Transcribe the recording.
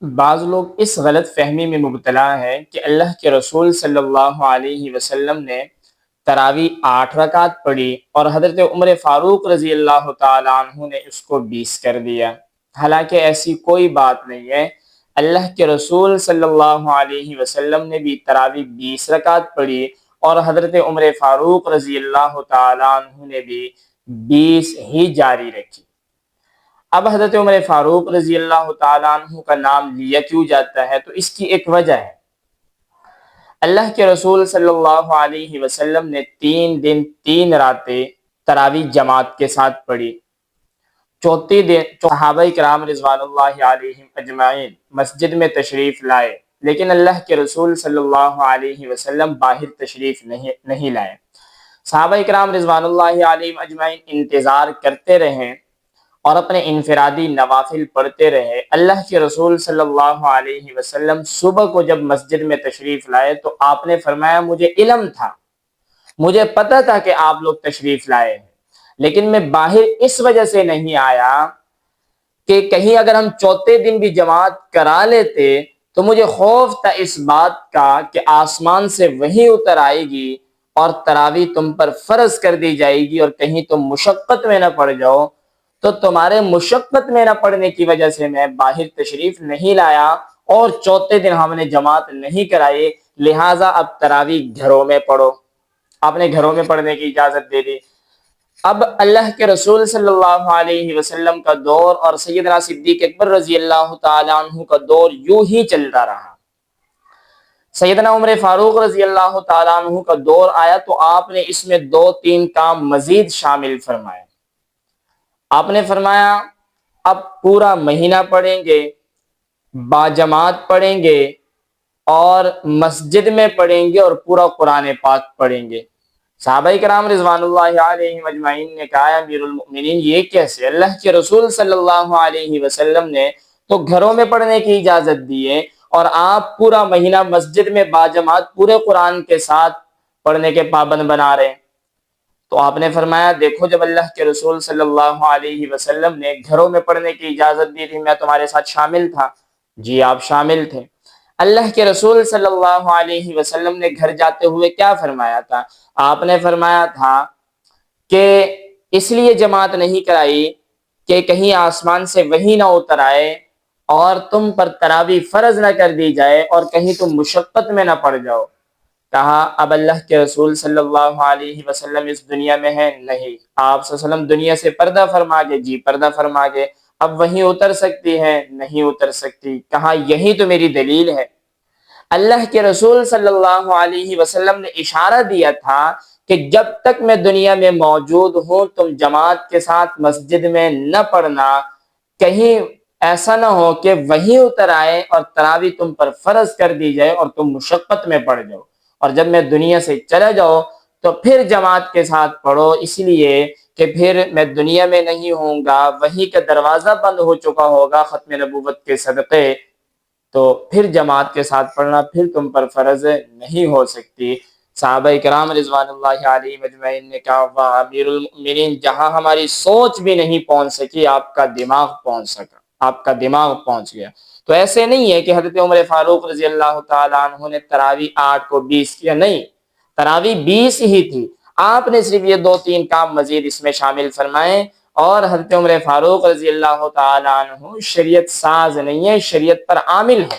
بعض لوگ اس غلط فہمی میں مبتلا ہیں کہ اللہ کے رسول صلی اللہ علیہ وسلم نے تراویح 8 رکعت پڑھی اور حضرت عمر فاروق رضی اللہ تعالیٰ عنہ نے اس کو 20 کر دیا۔ حالانکہ ایسی کوئی بات نہیں ہے۔ اللہ کے رسول صلی اللہ علیہ وسلم نے بھی تراویح 20 رکعت پڑھی اور حضرت عمر فاروق رضی اللہ تعالیٰ عنہ نے بھی 20 ہی جاری رکھی۔ اب حضرت عمر فاروق رضی اللہ تعالیٰ عنہ کا نام لیا کیوں جاتا ہے؟ تو اس کی ایک وجہ ہے۔ اللہ کے رسول صلی اللہ علیہ وسلم نے 3 دن 3 راتیں تراویح جماعت کے ساتھ پڑھی۔ چوتھے دن صحابہ کرام رضوان اللہ علیہم اجمعین مسجد میں تشریف لائے، لیکن اللہ کے رسول صلی اللہ علیہ وسلم باہر تشریف نہیں لائے۔ صحابہ کرام رضوان اللہ علیہم اجمعین انتظار کرتے رہے اور اپنے انفرادی نوافل پڑھتے رہے۔ اللہ کے رسول صلی اللہ علیہ وسلم صبح کو جب مسجد میں تشریف لائے تو آپ نے فرمایا مجھے علم تھا، مجھے پتہ تھا کہ آپ لوگ تشریف لائے ہیں، لیکن میں باہر اس وجہ سے نہیں آیا کہ کہیں اگر ہم چوتھے دن بھی جماعت کرا لیتے تو مجھے خوف تھا اس بات کا کہ آسمان سے وحی اتر آئے گی اور تراویح تم پر فرض کر دی جائے گی اور کہیں تم مشقت میں نہ پڑ جاؤ، تو تمہارے مشقت میں نہ پڑنے کی وجہ سے میں باہر تشریف نہیں لایا اور چوتھے دن ہم نے جماعت نہیں کرائی، لہٰذا اب تراویح گھروں میں پڑھو۔ آپ نے گھروں میں پڑھنے کی اجازت دے دی۔ اب اللہ کے رسول صلی اللہ علیہ وسلم کا دور اور سیدنا صدیق اکبر رضی اللہ تعالی عنہ کا دور یوں ہی چلتا رہا۔ سیدنا عمر فاروق رضی اللہ تعالی عنہ کا دور آیا تو آپ نے اس میں 2-3 کام مزید شامل فرمائے۔ آپ نے فرمایا اب پورا مہینہ پڑھیں گے، باجماعت پڑھیں گے اور مسجد میں پڑھیں گے اور پورا قرآن پاک پڑھیں گے۔ صحابہ کرام رضوان اللہ علیہ اجمعین نے کہا امیر المؤمنین یہ کیسے؟ اللہ کے رسول صلی اللہ علیہ وسلم نے تو گھروں میں پڑھنے کی اجازت دی ہے اور آپ پورا مہینہ مسجد میں باجماعت پورے قرآن کے ساتھ پڑھنے کے پابند بنا رہے ہیں۔ تو آپ نے فرمایا دیکھو جب اللہ کے رسول صلی اللہ علیہ وسلم نے گھروں میں پڑھنے کی اجازت دی تھی میں تمہارے ساتھ شامل تھا۔ جی آپ شامل تھے۔ اللہ کے رسول صلی اللہ علیہ وسلم نے گھر جاتے ہوئے کیا فرمایا تھا؟ آپ نے فرمایا تھا کہ اس لیے جماعت نہیں کرائی کہ کہیں آسمان سے وحی نہ اتر آئے اور تم پر تراویح فرض نہ کر دی جائے اور کہیں تم مشقت میں نہ پڑ جاؤ۔ کہا اب اللہ کے رسول صلی اللہ علیہ وسلم اس دنیا میں ہے؟ نہیں۔ آپ صلی اللہ علیہ وسلم دنیا سے پردہ فرما گئے؟ جی پردہ فرما گئے۔ اب وحی اتر سکتی ہے؟ نہیں اتر سکتی۔ کہا یہی تو میری دلیل ہے۔ اللہ کے رسول صلی اللہ علیہ وسلم نے اشارہ دیا تھا کہ جب تک میں دنیا میں موجود ہوں تم جماعت کے ساتھ مسجد میں نہ پڑھنا، کہیں ایسا نہ ہو کہ وحی اتر آئے اور تراویح تم پر فرض کر دی جائے اور تم مشقت میں پڑ جاؤ، اور جب میں دنیا سے چلا جاؤ تو پھر جماعت کے ساتھ پڑھو، اس لیے کہ پھر میں دنیا میں نہیں ہوں گا، وحی کا دروازہ بند ہو چکا ہوگا ختم نبوت کے صدقے، تو پھر جماعت کے ساتھ پڑھنا پھر تم پر فرض نہیں ہو سکتی۔ صحابہ کرام رضوان اللہ علیہ مجمعین نے کہا واہ امیر المؤمنین، جہاں ہماری سوچ بھی نہیں پہنچ سکی آپ کا دماغ پہنچ سکا، آپ کا دماغ پہنچ گیا۔ تو ایسے نہیں ہے کہ حضرت عمر فاروق رضی اللہ تعالیٰ عنہ نے تراویح 8 کو 20 کیا، نہیں، تراویح 20 ہی تھی۔ آپ نے صرف یہ 2-3 کام مزید اس میں شامل فرمائے، اور حضرت عمر فاروق رضی اللہ تعالیٰ عنہ شریعت ساز نہیں ہے، شریعت پر عامل ہے۔